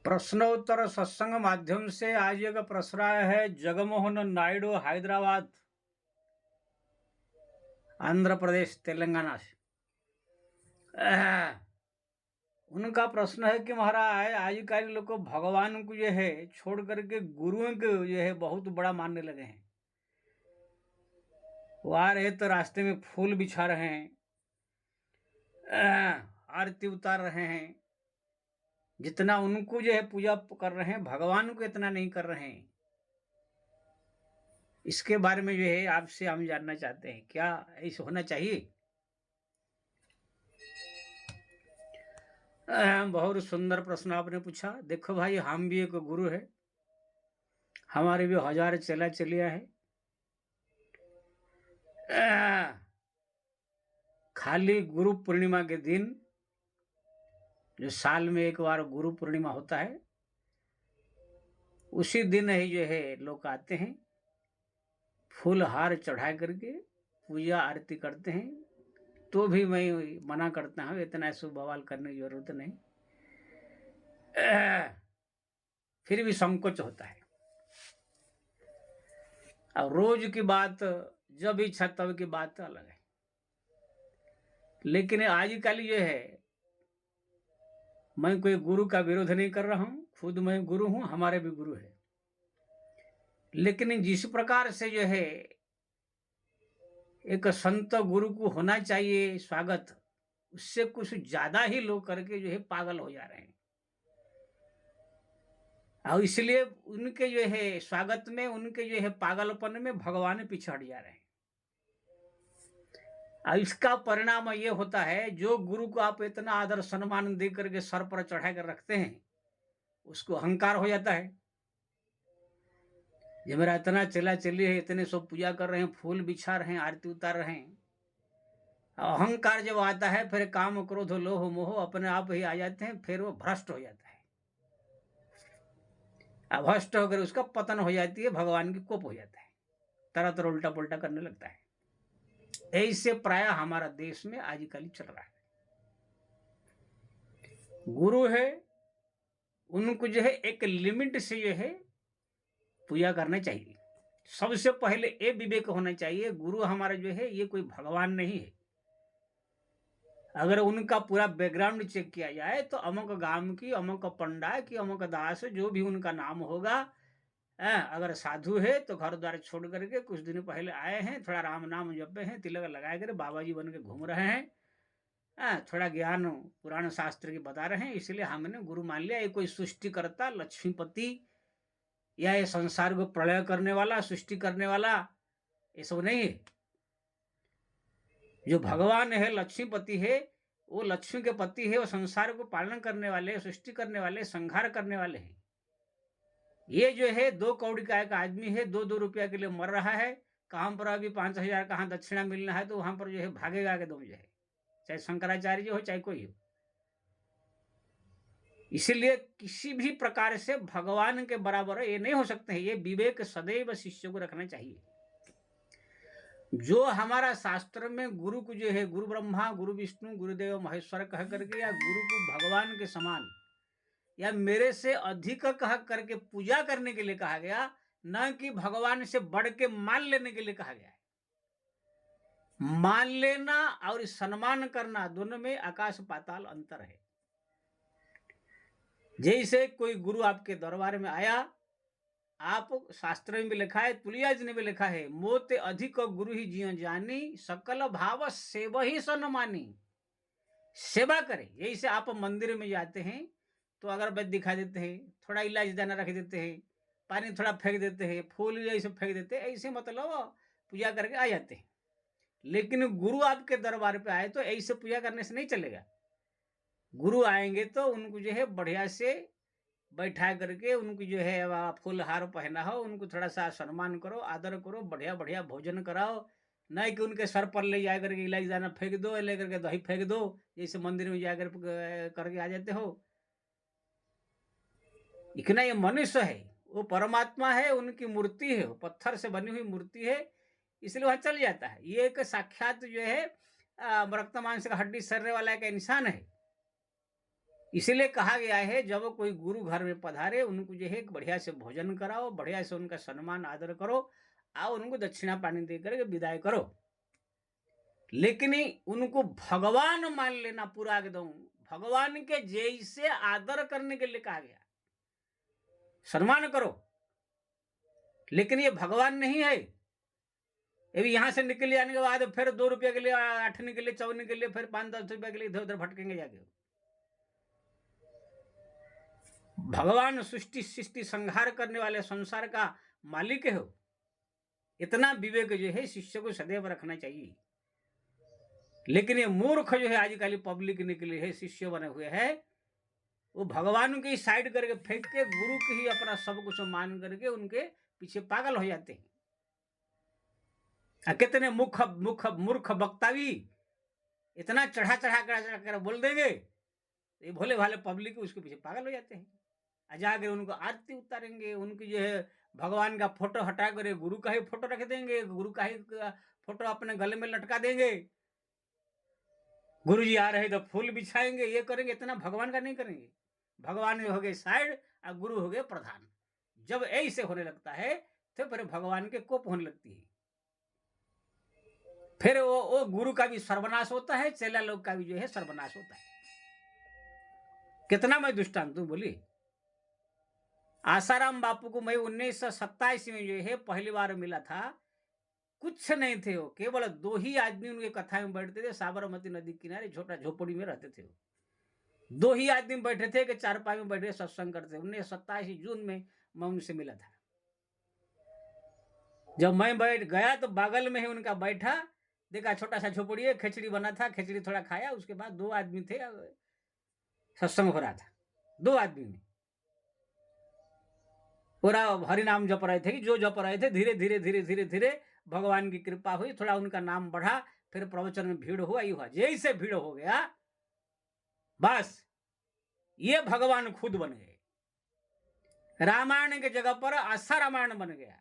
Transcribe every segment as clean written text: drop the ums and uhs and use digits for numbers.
प्रश्नोत्तर सत्संग माध्यम से आज एक प्रश्न आया है। जगमोहन नायडू, हैदराबाद, आंध्र प्रदेश, तेलंगाना से। उनका प्रश्न है कि महाराज आजकल लोग को भगवान को जो है छोड़ करके गुरुओं को जो है बहुत बड़ा मानने लगे हैं। वो आ रहे तो रास्ते में फूल बिछा रहे हैं, आरती उतार रहे हैं। जितना उनको जो है पूजा कर रहे हैं, भगवान को इतना नहीं कर रहे हैं। इसके बारे में जो है आपसे हम जानना चाहते हैं, क्या ऐसा होना चाहिए? बहुत सुंदर प्रश्न आपने पूछा। देखो भाई, हम भी एक गुरु है, हमारे भी हजार चला चलिया है। खाली गुरु पूर्णिमा के दिन, जो साल में एक बार गुरु पूर्णिमा होता है, उसी दिन ही जो है लोग आते हैं, फूल हार चढ़ा करके पूजा आरती करते हैं। तो भी मैं मना करता हूँ, इतना शुभ बवाल करने की जरूरत नहीं। फिर भी संकोच होता है। अब रोज की बात, जब इच्छा तब की बात अलग है। लेकिन आजकल ये है, मैं कोई गुरु का विरोध नहीं कर रहा हूं, खुद मैं गुरु हूं, हमारे भी गुरु है। लेकिन जिस प्रकार से जो है एक संत गुरु को होना चाहिए स्वागत, उससे कुछ ज्यादा ही लोग करके जो है पागल हो जा रहे हैं। और इसलिए उनके जो है स्वागत में, उनके जो है पागलपन में भगवान पीछे हट जा रहे हैं। और इसका परिणाम ये होता है, जो गुरु को आप इतना आदर सम्मान दे करके सर पर चढ़ा कर रखते हैं, उसको अहंकार हो जाता है। ये मेरा इतना चला चली है, इतने सब पूजा कर रहे हैं, फूल बिछा रहे हैं, आरती उतार रहे हैं। अहंकार जब आता है, फिर काम क्रोध लोभ मोह अपने आप ही आ जाते हैं, फिर वो भ्रष्ट हो जाता है। भ्रष्ट होकर उसका पतन हो जाती है, भगवान की कोप हो जाता है, तरह तरह उल्टा पुल्टा करने लगता है। ऐसे प्राय हमारा देश में आजकल चल रहा है। गुरु है, उनको जो है एक लिमिट से जो है पूजा करना चाहिए। सबसे पहले ये विवेक होना चाहिए, गुरु हमारा जो है ये कोई भगवान नहीं है। अगर उनका पूरा बैकग्राउंड चेक किया जाए तो अमुक गांव की, अमुक पंडा की, अमुक दास, जो भी उनका नाम होगा, अगर साधु है तो घर द्वार छोड़ करके कुछ दिन पहले आए हैं, थोड़ा राम नाम जपे हैं, तिलक लगाए कर बाबा जी बन के घूम रहे हैं, थोड़ा ज्ञान पुराण शास्त्र की बता रहे हैं, इसलिए हमने गुरु मान लिया। ये कोई सृष्टिकर्ता, लक्ष्मीपति, या ये संसार को प्रलय करने वाला, सृष्टि करने वाला, ये सब नहीं है। जो भगवान है, लक्ष्मीपति है, वो लक्ष्मी के पति है, वो संसार को पालन करने वाले, सृष्टि करने वाले, संहार करने वाले हैं। ये जो है 2 कौड़ी का एक आदमी है, 2-2 रुपया के लिए मर रहा है। कहाँ पर अभी 5,000 कहाँ दक्षिणा मिलना है, तो वहां पर जो है भागेगा के दम जो है, चाहे शंकराचार्य हो चाहे कोई हो। इसीलिए किसी भी प्रकार से भगवान के बराबर ये नहीं हो सकते हैं। ये विवेक सदैव शिष्य को रखना चाहिए। जो हमारा शास्त्र में गुरु को जो है गुरु ब्रह्मा, गुरु विष्णु, गुरुदेव महेश्वर कह करके, या गुरु को भगवान के समान या मेरे से अधिक कह करके पूजा करने के लिए कहा गया, न कि भगवान से बढ़ के मान लेने के लिए कहा गया है। मान लेना और सम्मान करना, दोनों में आकाश पाताल अंतर है। जैसे कोई गुरु आपके दरबार में आया, आप शास्त्र में भी लिखा है, तुलिया जी ने भी लिखा है, मोते अधिक गुरु ही जियो जानी, सकल भाव सेवा ही सन्मानी। सेवा करें। यही से आप मंदिर में जाते हैं तो अगरबत्ती दिखा देते हैं, थोड़ा इलायची दाना रख देते हैं, पानी थोड़ा फेंक देते हैं, फूल ऐसे फेंक देते हैं, ऐसे मतलब पूजा करके आ जाते हैं। लेकिन गुरु आपके दरबार पे आए तो ऐसे पूजा करने से नहीं चलेगा। गुरु आएंगे तो उनको जो है बढ़िया से बैठा करके, उनको जो है फूल हार पहना हो, उनको थोड़ा सा सम्मान करो, आदर करो, बढ़िया बढ़िया भोजन कराओ। नहीं कि उनके सर पर ले जा करके इलायची दाना फेंक दो, ले करके दही फेंक दो, जैसे मंदिर में जाकर करके आ जाते हो। इतना ये मनुष्य है, वो परमात्मा है, उनकी मूर्ति है, वो पत्थर से बनी हुई मूर्ति है, इसलिए वहां चल जाता है। ये एक साक्षात जो है रक्त मांस का हड्डी सड़ने वाला एक इंसान है। इसीलिए कहा गया है जब कोई गुरु घर में पधारे उनको जो है बढ़िया से भोजन कराओ, बढ़िया से उनका सम्मान आदर करो और उनको दक्षिणा पानी दे करके विदाई करो। लेकिन उनको भगवान मान लेना पूरा एकदम भगवान के जैसे आदर करने के लिए कहा गया, सम्मान करो। लेकिन ये भगवान नहीं है। अभी यहां से निकल जाने के बाद फिर 2 रुपये के लिए, 8 के लिए, 54 के लिए, फिर 5-10 रुपये के लिए इधर उधर भटकेंगे जाके। भगवान सृष्टि संहार करने वाले संसार का मालिक हो। इतना विवेक जो है शिष्य को सदैव रखना चाहिए। लेकिन ये मूर्ख जो है आजकल पब्लिक निकली है, शिष्य बने हुए हैं, वो भगवान की साइड करके फेंक के गुरु की ही अपना सब कुछ मान करके उनके पीछे पागल हो जाते हैं। कितने मूर्ख वक्ता भी इतना चढ़ा कर बोल देंगे, ये भोले भाले पब्लिक उसके पीछे पागल हो जाते हैं। जाकर उनको आरती उतारेंगे, उनकी जो है भगवान का फोटो हटा कर गुरु का ही फोटो रख देंगे, गुरु का ही फोटो अपने गले में लटका देंगे, गुरु जी आ रहे तो फूल बिछाएंगे, ये करेंगे। इतना भगवान का नहीं करेंगे। भगवान हो गए साइड और गुरु हो गए प्रधान। जब ऐसे होने लगता है तो फिर भगवान के कोप होने लगती है। फिर वो गुरु का भी सर्वनाश होता है, चेला लोग का भी जो है सर्वनाश होता है। कितना मैं दुष्टांत तू बोली। आसाराम बापू को मैं 1927 में जो है पहली बार मिला था। कुछ नहीं थे, वो केवल 2 ही आदमी उनके कथा में बैठते थे। साबरमती नदी किनारे छोटा झोपड़ी में रहते थे। 2 ही आदमी बैठे थे कि चारपाई में बैठे सत्संग करते। 1927 जून में मैं उनसे मिला था। जब मैं बैठ गया तो बगल में ही उनका बैठा, देखा छोटा सा झोपड़ी है, खिचड़ी बना था, खिचड़ी थोड़ा खाया। उसके बाद 2 आदमी थे, सत्संग हो रहा था 2 आदमी में। पूरा हरि नाम जप रहे थे कि जो जप रहे थे। धीरे धीरे धीरे धीरे धीरे भगवान की कृपा हुई, थोड़ा उनका नाम बढ़ा, फिर प्रवचन में भीड़ हुआ। ये हुआ जैसे भीड़ हो गया बस ये भगवान खुद बन गए। रामायण के जगह पर आशा रामायण बन गया।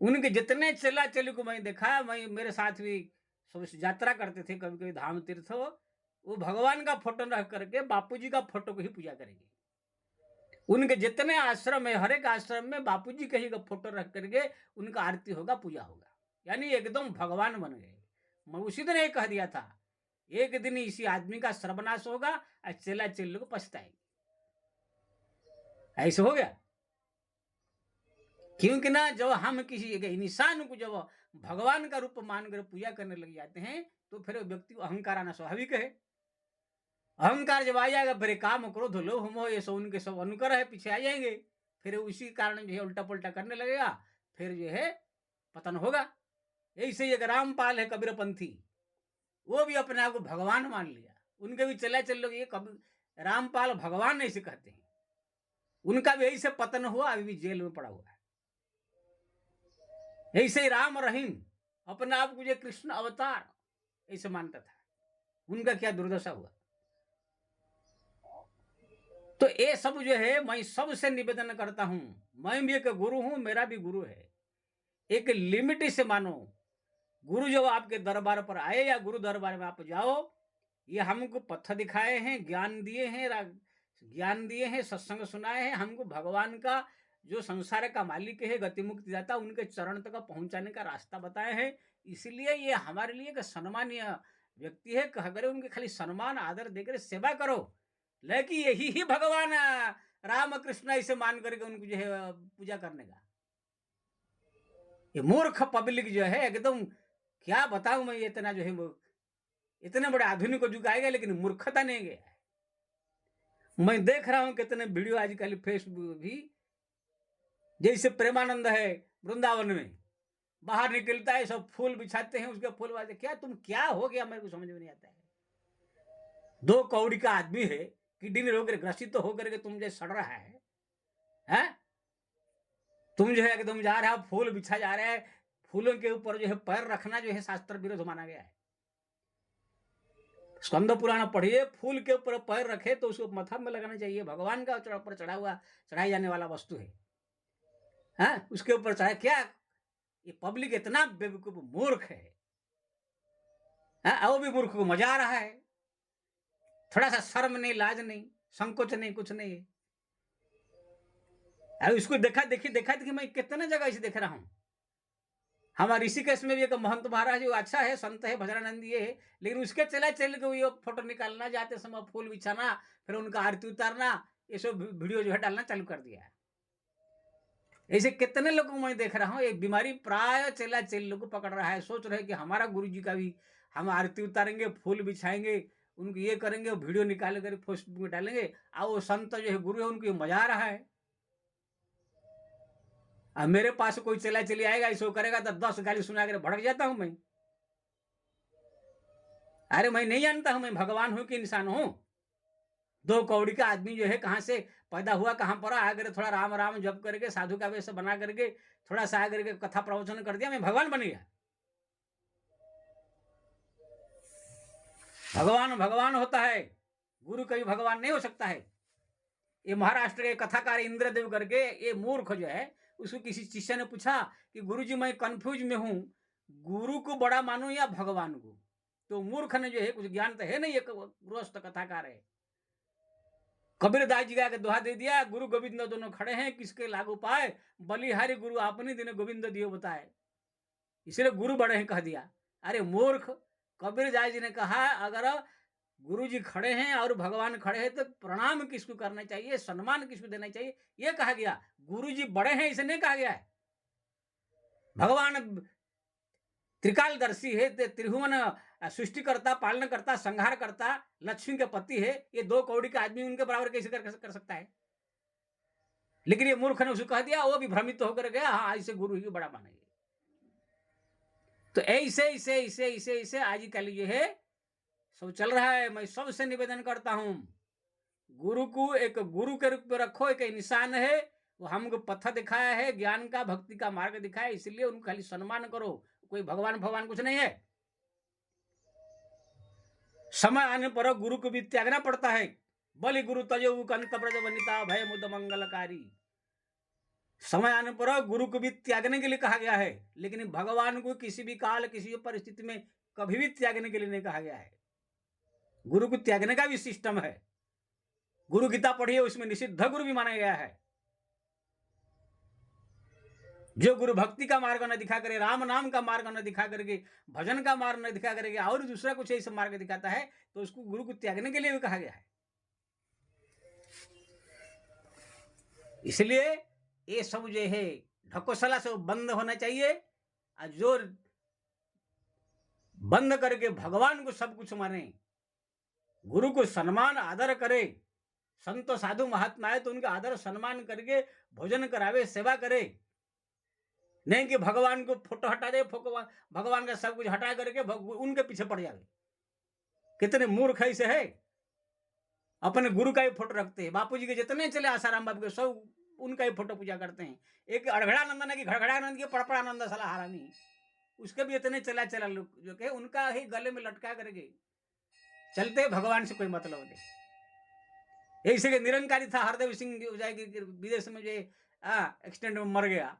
उनके जितने चेला चेली को मैं देखा, मैं मेरे साथ भी सब यात्रा करते थे कभी कभी धाम तीर्थ, वो भगवान का फोटो रख करके बापूजी का फोटो को ही पूजा करेंगे। उनके जितने आश्रम है, हर एक आश्रम में बापूजी का ही फोटो रख करके उनका आरती होगा, पूजा होगा। यानी एकदम भगवान बन गए। मैं उसी दिन ये कह दिया था, एक दिन इसी आदमी का सर्वनाश होगा और चेला चेले को पछताएंगे। ऐसे हो गया। क्योंकि ना जब हम किसी इंसान को जब भगवान का रूप मानकर पूजा करने लग जाते हैं तो फिर व्यक्ति को अहंकार आना स्वाभाविक है। अहंकार जब आ जाएगा फिर काम क्रोध लोभ मोह ये सब उनके सब अनुकर है, पीछे आ जाएंगे। फिर उसी कारण जो है उल्टा पुल्टा करने लगेगा, फिर जो है पतन होगा। ऐसे एक रामपाल है कबीरपंथी, वो भी अपने आप को भगवान मान लिया। उनके भी चला चल लोग ये रामपाल भगवान ऐसे कहते हैं। उनका भी ऐसे पतन हुआ, अभी भी जेल में पड़ा हुआ है। ऐसे ही राम रहीम अपने आप को जो कृष्ण अवतार ऐसे मानता था, उनका क्या दुर्दशा हुआ। तो ये सब जो है मैं सबसे निवेदन करता हूं, मैं भी एक गुरु हूं, मेरा भी गुरु है। एक लिमिट से मानो। गुरु जब आपके दरबार पर आए या गुरु दरबार में आप जाओ, ये हमको पथ दिखाए हैं, ज्ञान दिए हैं, सत्संग सुनाए हैं, हमको भगवान का जो संसार का मालिक है, गति मुक्ति दाता, उनके चरण तक पहुंचाने का रास्ता बताए हैं। इसलिए ये हमारे लिए एक सम्मानीय व्यक्ति है। कह करे उनके खाली सम्मान आदर देकर सेवा करो, लेकिन यही ही भगवान राम कृष्ण ऐसे मान करके उनको जो है पूजा करने का। ये मूर्ख पब्लिक जो है एकदम, क्या बताऊं मैं, इतना जो है इतने बड़े आधुनिक को झुकाएगा, लेकिन मूर्खता नहीं गया है। मैं देख रहा हूं कितने वीडियो आजकल फेसबुक भी, जैसे प्रेमानंद है वृंदावन में, बाहर निकलता है सब फूल बिछाते हैं, उसके फूल बाजते। क्या तुम क्या हो गया, मेरे को समझ में नहीं आता है। 2 कौड़ी का आदमी है, किडनी रोग ग्रसित तो होकर के तुम जो सड़ रहा है, तुम जो है एकदम जा रहा है, फूल बिछा जा रहा है। फूलों के ऊपर जो है पैर रखना जो है शास्त्र विरोध माना गया है। स्कंद पुराण पढ़िए, फूल के ऊपर पैर रखे तो उसको मथा में लगाना चाहिए। भगवान का ऊपर चढ़ाई जाने वाला वस्तु है, उसके ऊपर चढ़ाए क्या। ये पब्लिक इतना बेवकूफ मूर्ख है, वो भी मूर्ख को मजा आ रहा है। थोड़ा सा शर्म नहीं, लाज नहीं, संकोच नहीं, कुछ नहीं है। अरे इसको देखी मैं कितने जगह इसे देख रहा हूँ। हमारे ऋषिकेश में भी एक महंत महाराज जो अच्छा है, संत है, भजनानंद ये है, लेकिन उसके चला चल के ये फोटो निकालना, जाते समय फूल बिछाना, फिर उनका आरती उतारना, ये सब वीडियो जो है डालना चालू कर दिया है। ऐसे कितने लोगों को मैं देख रहा हूँ, एक बीमारी प्राय चला चल लोग को पकड़ रहा है। सोच रहे कि हमारा गुरु जी का भी हम आरती उतारेंगे, फूल बिछाएंगे, उनको ये करेंगे, वीडियो निकाल कर फेसबुक में डालेंगे, और वो संत जो है गुरु है उनको मजा आ रहा है। अब मेरे पास कोई चला चली आएगा, इसको करेगा तो 10 गाली सुना कर भड़क जाता हूं मैं। अरे मैं नहीं जानता हूं मैं भगवान हूं कि इंसान हूं। 2 कौड़ी का आदमी जो है कहां से पैदा हुआ, कहां पर आकर थोड़ा राम राम जप करके साधु का वेश बना करके थोड़ा सा आकर के कथा प्रवचन कर दिया, मैं भगवान बन गया। भगवान भगवान होता है, गुरु कभी भगवान नहीं हो सकता है। ये महाराष्ट्र के कथाकार इंद्रदेव करके ये मूर्ख जो है, उसको किसी शिष्य ने पूछा कि गुरुजी मैं कंफ्यूज में हूं, गुरु को बड़ा मानूं या भगवान को। तो मूर्ख ने जो है, कुछ ज्ञान तो है नहीं, एक गृहस्थ कथाकार है, कबीरदास जी का दोहा दे दिया, गुरु गोविंद दोनों खड़े हैं, किसके लागू पाए, बलिहारी गुरु आपने दिन गोविंद दियो बताए। इसलिए गुरु बड़े हैं कह दिया। अरे मूर्ख, कबीरदास जी ने कहा अगर गुरु जी खड़े हैं और भगवान खड़े हैं तो प्रणाम किसको करना चाहिए, सम्मान किसको देना चाहिए, ये कहा गया। गुरु जी बड़े हैं इसे नहीं कहा गया है। भगवान त्रिकालदर्शी है, त्रिभुवन सृष्टिकर्ता, पालनकर्ता, संहार करता, लक्ष्मी के पति है। ये 2 कौड़ी का आदमी उनके बराबर कैसे कर सकता है। लेकिन ये मूर्ख ने उसे कह दिया, वो भी भ्रमित होकर गया, हाँ ऐसे गुरु ही बड़ा मानेंगे। तो ऐसे ऐसे ऐसे ऐसे ऐसे आजकल ये है सब चल रहा है। मैं सबसे निवेदन करता हूं, गुरु को एक गुरु के रूप में रखो, एक इंसान है, वो हमको पथ दिखाया है, ज्ञान का भक्ति का मार्ग दिखाया, इसलिए उनको खाली सम्मान करो। कोई भगवान भगवान कुछ नहीं है। समय आने पर गुरु को भी त्यागना पड़ता है। बलि गुरु तजो कंत ब्रज वनिता भय मुद मंगलकारी। समय आने पर गुरु को भी त्यागने के लिए कहा गया है, लेकिन भगवान को किसी भी काल किसी भी परिस्थिति में कभी भी त्यागने के लिए नहीं कहा गया है। गुरु को त्यागने का भी सिस्टम है। गुरु गीता पढ़िए, उसमें निषिद्ध गुरु भी माना गया है। जो गुरु भक्ति का मार्ग न दिखा करे, राम नाम का मार्ग न दिखा करके, भजन का मार्ग न दिखा करके और दूसरा कुछ ऐसा मार्ग दिखाता है, तो उसको गुरु को त्यागने के लिए भी कहा गया है। इसलिए ये सब जो है ढकोसला से बंद होना चाहिए, और जो बंद करके भगवान को सब कुछ माने, गुरु को सम्मान आदर करे, संत साधु महात्मा है तो उनका आदर सम्मान करके भोजन करावे, सेवा करे। नहीं कि भगवान को फोटो हटा दे, भगवान का सब कुछ हटा करके उनके पीछे पड़ जावे। कितने मूर्ख ऐसे है, अपने गुरु का ही फोटो रखते हैं। बापू जी के जितने चले आसाराम बाबू के सब उनका ही फोटो पूजा करते हैं। एक अड़घड़ानंदन है कि घड़घड़ानंद की पड़पड़ानंद सला हारानी, उसके भी इतने चला लोग जो के उनका ही गले में लटका करके चलते, भगवान से कोई मतलब नहीं। ऐसे निरंकारी था हरदेव सिंह जो जाएगी विदेश में जो एक्सीडेंट में मर गया,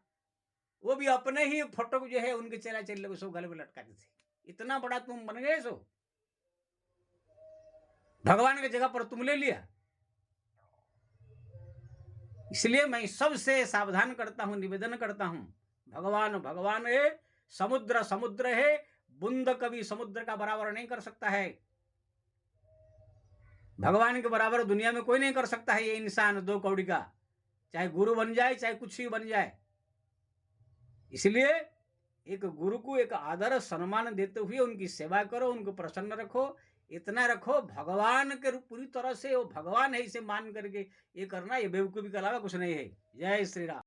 वो भी अपने ही फोटो को जो है उनके चला लोग सब गले में लटकाते थे। इतना बड़ा तुम बन गए, सो भगवान की जगह पर तुम ले लिया। इसलिए मैं सबसे सावधान करता हूं, निवेदन करता हूं, भगवान भगवान है, समुद्र समुद्र है, बूंद कभी समुद्र का बराबर नहीं कर सकता है। भगवान के बराबर दुनिया में कोई नहीं कर सकता है। ये इंसान 2 कौड़ी का, चाहे गुरु बन जाए चाहे कुछ भी बन जाए। इसलिए एक गुरु को एक आदर सम्मान देते हुए उनकी सेवा करो, उनको प्रसन्न रखो, इतना रखो भगवान के पूरी तरह से वो भगवान है इसे मान करके ये करना, ये बेवकूफी के अलावा कुछ नहीं है। जय श्री राम।